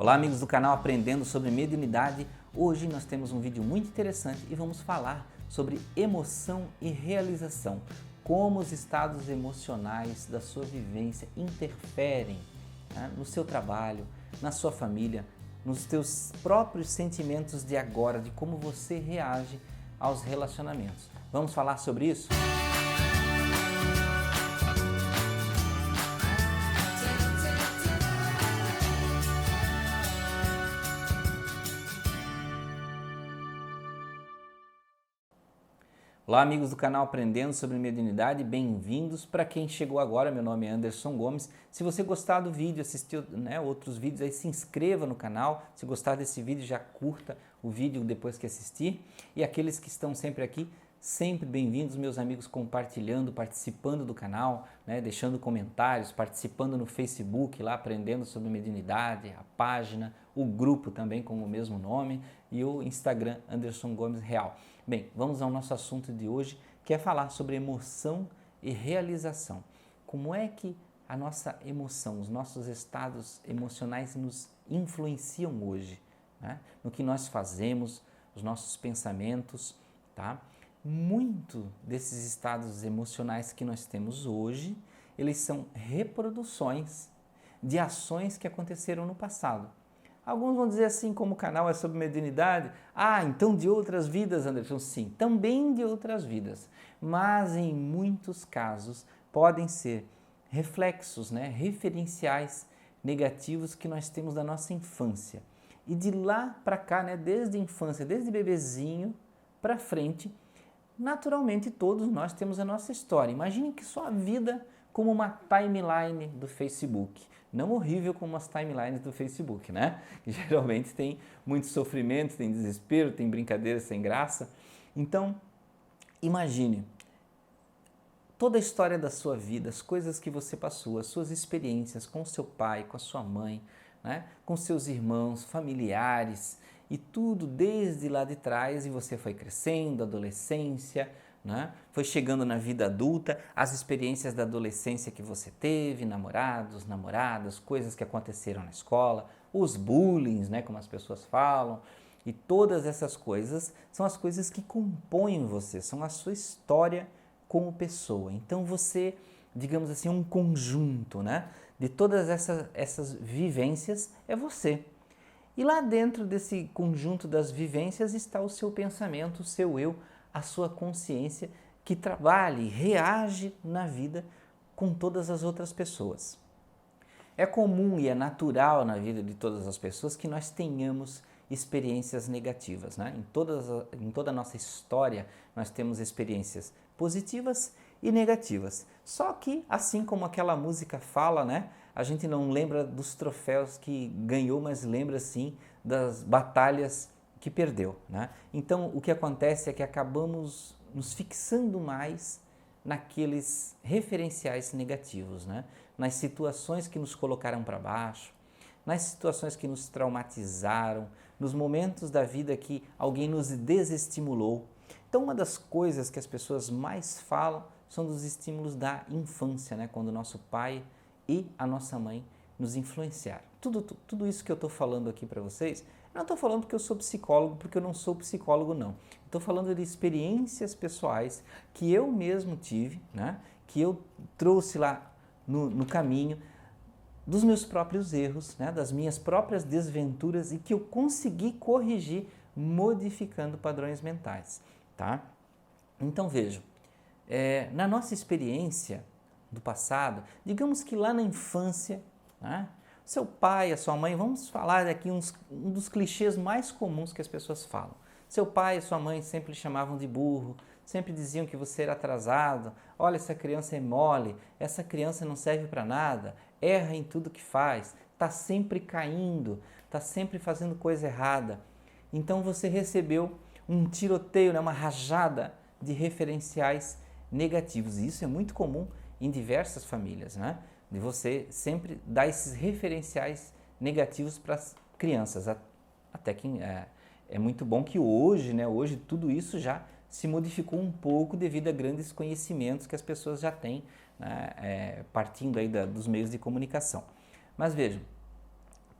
Olá amigos do canal Aprendendo sobre Mediunidade. Hoje nós temos um vídeo muito interessante e vamos falar sobre emoção e realização. Como os estados emocionais da sua vivência interferem, né, no seu trabalho, na sua família, nos teus próprios sentimentos de agora, de como você reage aos relacionamentos. Vamos falar sobre isso? Olá amigos do canal Aprendendo sobre Mediunidade, bem-vindos. Para quem chegou agora, meu nome é Anderson Gomes. Se você gostar do vídeo, assistiu outros vídeos, aí se inscreva no canal. Se gostar desse vídeo, já curta o vídeo depois que assistir. E aqueles que estão sempre aqui, sempre bem-vindos, meus amigos, compartilhando, participando do canal, deixando comentários, participando no Facebook, lá Aprendendo sobre Mediunidade, a página, o grupo também com o mesmo nome e o Instagram Anderson Gomes Real. Bem, vamos ao nosso assunto de hoje, que é falar sobre emoção e realização. Como é que a nossa emoção, os nossos estados emocionais nos influenciam hoje, né? No que nós fazemos, os nossos pensamentos, tá? Muito desses estados emocionais que nós temos hoje, eles são reproduções de ações que aconteceram no passado. Alguns vão dizer assim, como o canal é sobre mediunidade, então de outras vidas, Anderson. Sim, também de outras vidas, mas em muitos casos podem ser reflexos, referenciais negativos que nós temos da nossa infância. E de lá para cá, desde a infância, desde bebezinho para frente, naturalmente todos nós temos a nossa história. Imagine que sua vida como uma timeline do Facebook. Não horrível como as timelines do Facebook, Que geralmente tem muito sofrimento, tem desespero, tem brincadeira sem graça. Então, imagine toda a história da sua vida, as coisas que você passou, as suas experiências com seu pai, com a sua mãe, com seus irmãos, familiares e tudo desde lá de trás, e você foi crescendo, adolescência, foi chegando na vida adulta, as experiências da adolescência que você teve, namorados, namoradas, coisas que aconteceram na escola, os bullying, como as pessoas falam, e todas essas coisas são as coisas que compõem você, são a sua história como pessoa. Então você, digamos assim, um conjunto, de todas essas vivências é você. E lá dentro desse conjunto das vivências está o seu pensamento, o seu eu, a sua consciência que trabalha e reage na vida com todas as outras pessoas. É comum e é natural na vida de todas as pessoas que nós tenhamos experiências negativas. Em toda a nossa história nós temos experiências positivas e negativas. Só que, assim como aquela música fala, a gente não lembra dos troféus que ganhou, mas lembra sim das batalhas que perdeu. Então, o que acontece é que acabamos nos fixando mais naqueles referenciais negativos, nas situações que nos colocaram para baixo, nas situações que nos traumatizaram, nos momentos da vida que alguém nos desestimulou. Então, uma das coisas que as pessoas mais falam são dos estímulos da infância, quando o nosso pai e a nossa mãe nos influenciaram. Tudo isso que eu estou falando aqui para vocês, eu não estou falando porque eu sou psicólogo, porque eu não sou psicólogo, não. Estou falando de experiências pessoais que eu mesmo tive, que eu trouxe lá no caminho dos meus próprios erros, das minhas próprias desventuras e que eu consegui corrigir modificando padrões mentais. Tá? Então vejam, na nossa experiência do passado, digamos que lá na infância, seu pai, a sua mãe, vamos falar aqui um dos clichês mais comuns que as pessoas falam. Seu pai e sua mãe sempre lhe chamavam de burro, sempre diziam que você era atrasado, olha, essa criança é mole, essa criança não serve para nada, erra em tudo que faz, está sempre caindo, está sempre fazendo coisa errada. Então você recebeu um tiroteio, uma rajada de referenciais negativos. E isso é muito comum em diversas famílias, de você sempre dar esses referenciais negativos para as crianças. Até que é muito bom que hoje tudo isso já se modificou um pouco devido a grandes conhecimentos que as pessoas já têm, partindo aí dos meios de comunicação. Mas vejam,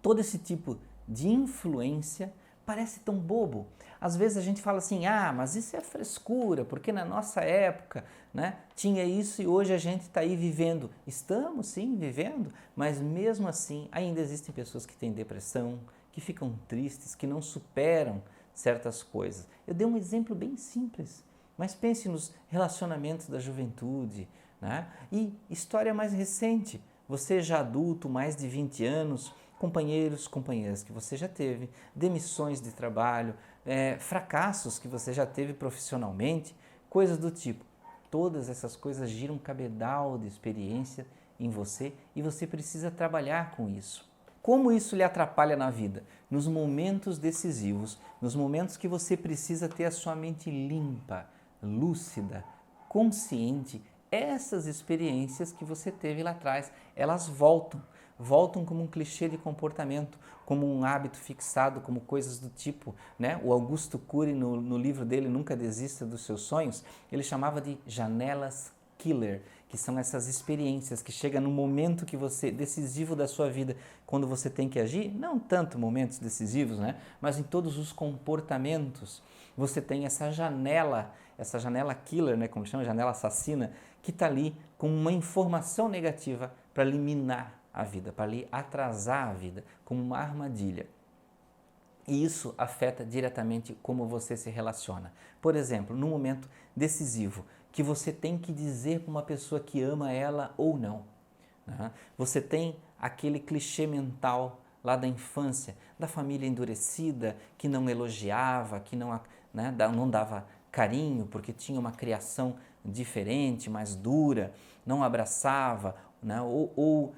todo esse tipo de influência parece tão bobo. Às vezes a gente fala assim, ah, mas isso é frescura, porque na nossa época, né, tinha isso e hoje a gente está aí vivendo. Estamos sim vivendo, mas mesmo assim ainda existem pessoas que têm depressão, que ficam tristes, que não superam certas coisas. Eu dei um exemplo bem simples, mas pense nos relacionamentos da juventude, né? E história mais recente, você já adulto, mais de 20 anos, companheiros, companheiras que você já teve, demissões de trabalho, fracassos que você já teve profissionalmente, coisas do tipo. Todas essas coisas giram um cabedal de experiência em você e você precisa trabalhar com isso. Como isso lhe atrapalha na vida? Nos momentos decisivos, nos momentos que você precisa ter a sua mente limpa, lúcida, consciente, essas experiências que você teve lá atrás, elas voltam como um clichê de comportamento, como um hábito fixado, como coisas do tipo, né? O Augusto Cury, no livro dele Nunca Desista dos Seus Sonhos, ele chamava de janelas killer, que são essas experiências que chegam no momento que você decisivo da sua vida, quando você tem que agir, não tanto momentos decisivos, né? Mas em todos os comportamentos, você tem essa janela killer, né? Como chama, janela assassina, que está ali com uma informação negativa para eliminar a vida, para lhe atrasar a vida, como uma armadilha. E isso afeta diretamente como você se relaciona. Por exemplo, num momento decisivo, que você tem que dizer para uma pessoa que ama ela ou não. Né? Você tem aquele clichê mental lá da infância, da família endurecida, que não elogiava, que não, né, não dava carinho, porque tinha uma criação diferente, mais dura, não abraçava, né, ou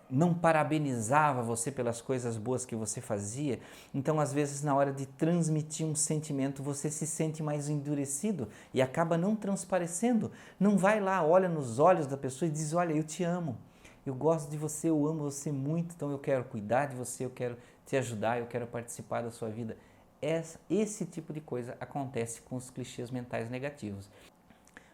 não parabenizava você pelas coisas boas que você fazia. Então, às vezes, na hora de transmitir um sentimento, você se sente mais endurecido e acaba não transparecendo. Não vai lá, olha nos olhos da pessoa e diz, olha, eu te amo, eu gosto de você, eu amo você muito, então eu quero cuidar de você, eu quero te ajudar, eu quero participar da sua vida. Esse tipo de coisa acontece com os clichês mentais negativos.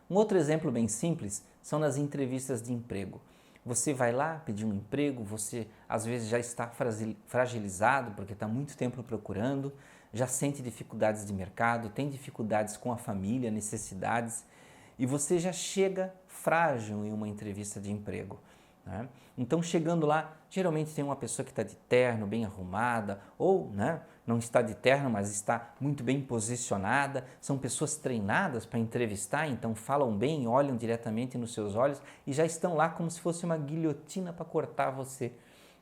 Um outro exemplo bem simples são nas entrevistas de emprego. Você vai lá pedir um emprego, você às vezes já está fragilizado porque está muito tempo procurando, já sente dificuldades de mercado, tem dificuldades com a família, necessidades, e você já chega frágil em uma entrevista de emprego. Né? Então, chegando lá, geralmente tem uma pessoa que está de terno, bem arrumada, ou né, não está de terno, mas está muito bem posicionada. São pessoas treinadas para entrevistar, então falam bem, olham diretamente nos seus olhos e já estão lá como se fosse uma guilhotina para cortar você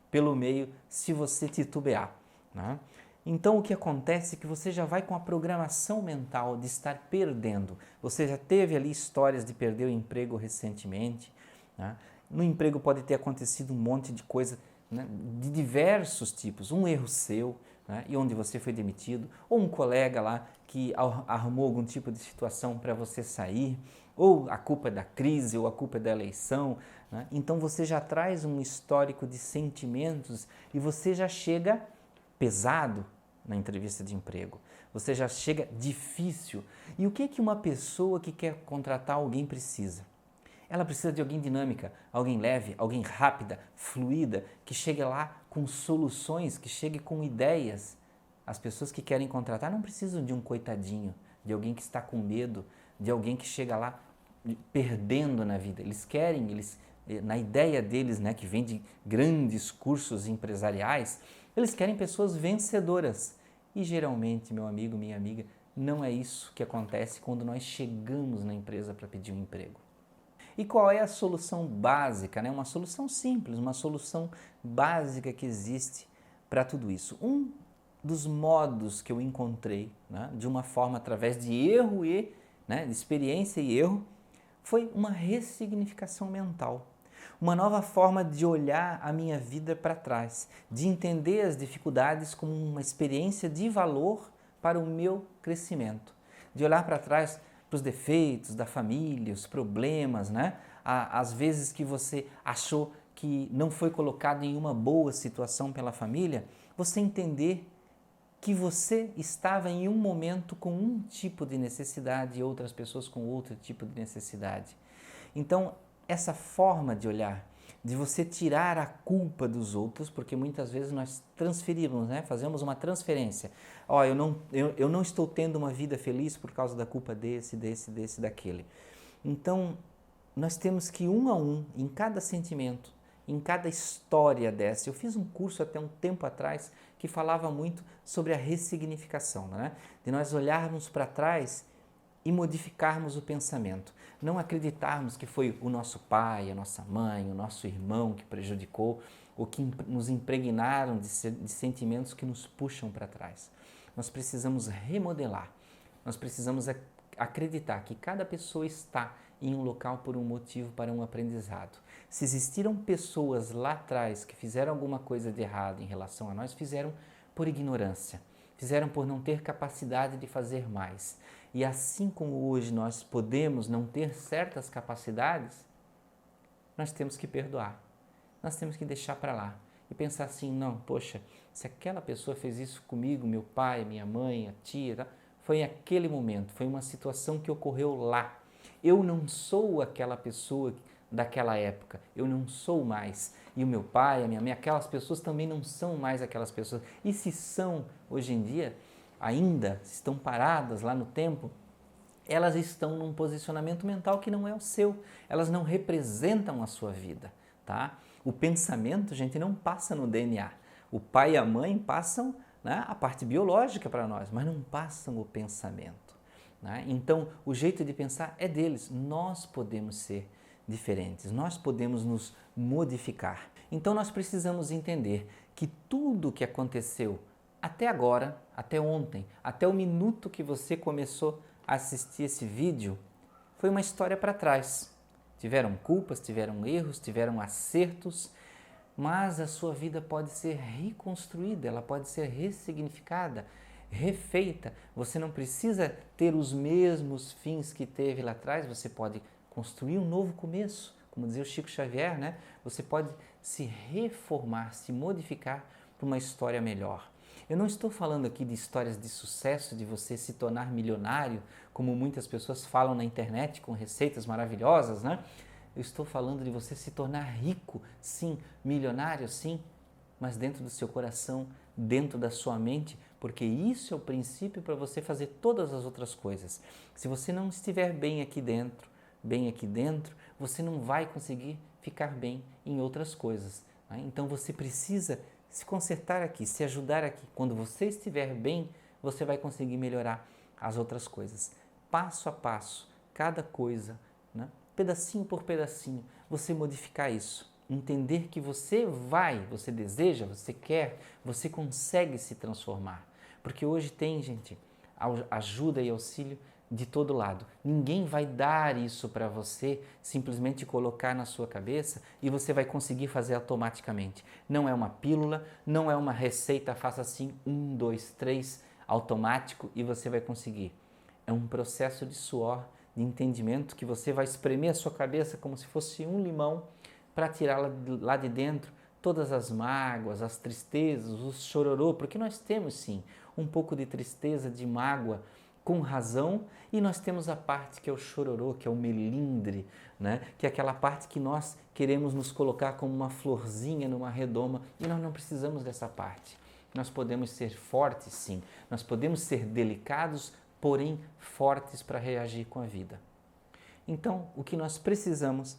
pelo meio se você titubear. Né? Então, o que acontece é que você já vai com a programação mental de estar perdendo. Você já teve ali histórias de perder o emprego recentemente, né? No emprego pode ter acontecido um monte de coisa, né, de diversos tipos, um erro seu, né, e onde você foi demitido, ou um colega lá que arrumou algum tipo de situação para você sair, ou a culpa é da crise, ou a culpa é da eleição. Né? Então você já traz um histórico de sentimentos e você já chega pesado na entrevista de emprego. Você já chega difícil. E o que uma pessoa que quer contratar alguém precisa? Ela precisa de alguém dinâmica, alguém leve, alguém rápida, fluida, que chegue lá com soluções, que chegue com ideias. As pessoas que querem contratar não precisam de um coitadinho, de alguém que está com medo, de alguém que chega lá perdendo na vida. Eles querem, na ideia deles, né, que vem de grandes cursos empresariais, eles querem pessoas vencedoras. E geralmente, meu amigo, minha amiga, não é isso que acontece quando nós chegamos na empresa para pedir um emprego. E qual é a solução básica, né? Uma solução simples, uma solução básica que existe para tudo isso. Um dos modos que eu encontrei, né, de uma forma através de erro e, né, de experiência e erro, foi uma ressignificação mental. Uma nova forma de olhar a minha vida para trás, de entender as dificuldades como uma experiência de valor para o meu crescimento, de olhar para trás para os defeitos da família, os problemas, né? Às vezes que você achou que não foi colocado em uma boa situação pela família, você entender que você estava em um momento com um tipo de necessidade e outras pessoas com outro tipo de necessidade. Então, essa forma de olhar, de você tirar a culpa dos outros, porque muitas vezes nós transferimos, né? Fazemos uma transferência. Ó, eu não estou tendo uma vida feliz por causa da culpa desse, daquele. Então, nós temos que um a um, em cada sentimento, em cada história dessa. Eu fiz um curso até um tempo atrás que falava muito sobre a ressignificação, né? De nós olharmos para trás e modificarmos o pensamento. Não acreditarmos que foi o nosso pai, a nossa mãe, o nosso irmão que prejudicou ou que nos impregnaram de sentimentos que nos puxam para trás. Nós precisamos remodelar, nós precisamos acreditar que cada pessoa está em um local por um motivo, para um aprendizado. Se existiram pessoas lá atrás que fizeram alguma coisa de errado em relação a nós, fizeram por ignorância, fizeram por não ter capacidade de fazer mais. E assim como hoje nós podemos não ter certas capacidades, nós temos que perdoar. Nós temos que deixar para lá e pensar assim, não, poxa, se aquela pessoa fez isso comigo, meu pai, minha mãe, a tia, tá? Foi em aquele momento, foi uma situação que ocorreu lá. Eu não sou aquela pessoa daquela época, eu não sou mais. E o meu pai, a minha mãe, aquelas pessoas também não são mais aquelas pessoas. E se são, hoje em dia, ainda estão paradas lá no tempo, elas estão num posicionamento mental que não é o seu. Elas não representam a sua vida, tá? O pensamento, gente, não passa no DNA. O pai e a mãe passam, né, a parte biológica para nós, mas não passam o pensamento, né? Então, o jeito de pensar é deles. Nós podemos ser diferentes, nós podemos nos modificar. Então, nós precisamos entender que tudo o que aconteceu até agora, até ontem, até o minuto que você começou a assistir esse vídeo, foi uma história para trás. Tiveram culpas, tiveram erros, tiveram acertos, mas a sua vida pode ser reconstruída, ela pode ser ressignificada, refeita. Você não precisa ter os mesmos fins que teve lá atrás, você pode construir um novo começo, como dizia o Chico Xavier, né? Você pode se reformar, se modificar para uma história melhor. Eu não estou falando aqui de histórias de sucesso, de você se tornar milionário, como muitas pessoas falam na internet com receitas maravilhosas, né? Eu estou falando de você se tornar rico, sim, milionário, sim, mas dentro do seu coração, dentro da sua mente, porque isso é o princípio para você fazer todas as outras coisas. Se você não estiver bem aqui dentro, você não vai conseguir ficar bem em outras coisas, né? Então você precisa se consertar aqui, se ajudar aqui. Quando você estiver bem, você vai conseguir melhorar as outras coisas. Passo a passo, cada coisa, né? Pedacinho por pedacinho, você modificar isso. Entender que você deseja, você quer, você consegue se transformar. Porque hoje tem, gente, ajuda e auxílio de todo lado. Ninguém vai dar isso para você, simplesmente colocar na sua cabeça e você vai conseguir fazer automaticamente. Não é uma pílula, não é uma receita, faça assim, 1, 2, 3, automático e você vai conseguir. É um processo de suor, de entendimento que você vai espremer a sua cabeça como se fosse um limão para tirar lá de dentro todas as mágoas, as tristezas, os chororô, porque nós temos sim um pouco de tristeza, de mágoa, com razão, e nós temos a parte que é o chororô, que é o melindre, né? Que é aquela parte que nós queremos nos colocar como uma florzinha numa redoma, e nós não precisamos dessa parte. Nós podemos ser fortes, sim, nós podemos ser delicados, porém fortes para reagir com a vida. Então, o que nós precisamos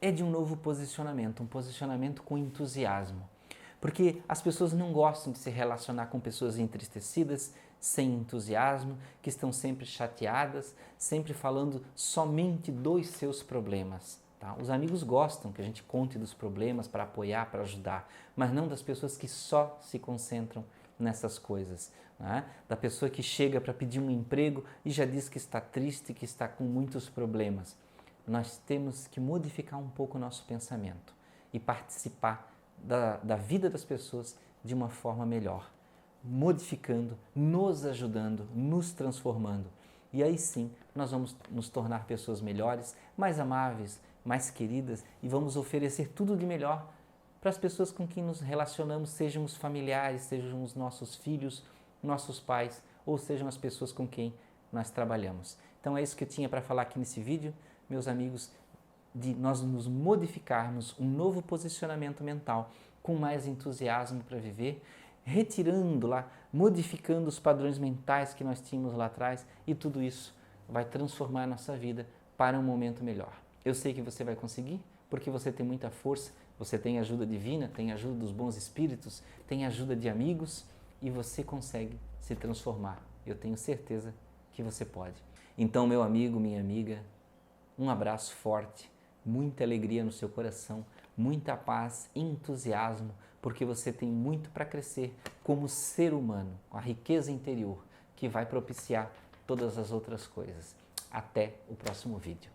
é de um novo posicionamento, um posicionamento com entusiasmo. Porque as pessoas não gostam de se relacionar com pessoas entristecidas, sem entusiasmo, que estão sempre chateadas, sempre falando somente dos seus problemas. Tá? Os amigos gostam que a gente conte dos problemas para apoiar, para ajudar, mas não das pessoas que só se concentram nessas coisas. Né? Da pessoa que chega para pedir um emprego e já diz que está triste, que está com muitos problemas. Nós temos que modificar um pouco o nosso pensamento e participar da vida das pessoas de uma forma melhor, modificando, nos ajudando, nos transformando. E aí sim, nós vamos nos tornar pessoas melhores, mais amáveis, mais queridas e vamos oferecer tudo de melhor para as pessoas com quem nos relacionamos, sejam os familiares, sejam os nossos filhos, nossos pais ou sejam as pessoas com quem nós trabalhamos. Então é isso que eu tinha para falar aqui nesse vídeo, meus amigos. de nós nos modificarmos, um novo posicionamento mental, com mais entusiasmo para viver, retirando lá, modificando os padrões mentais que nós tínhamos lá atrás, e tudo isso vai transformar a nossa vida para um momento melhor. Eu sei que você vai conseguir, porque você tem muita força, você tem ajuda divina, tem ajuda dos bons espíritos, tem ajuda de amigos e você consegue se transformar. Eu tenho certeza que você pode. Então, meu amigo, minha amiga, um abraço forte, muita alegria no seu coração, muita paz, entusiasmo, porque você tem muito para crescer como ser humano, com a riqueza interior que vai propiciar todas as outras coisas. Até o próximo vídeo.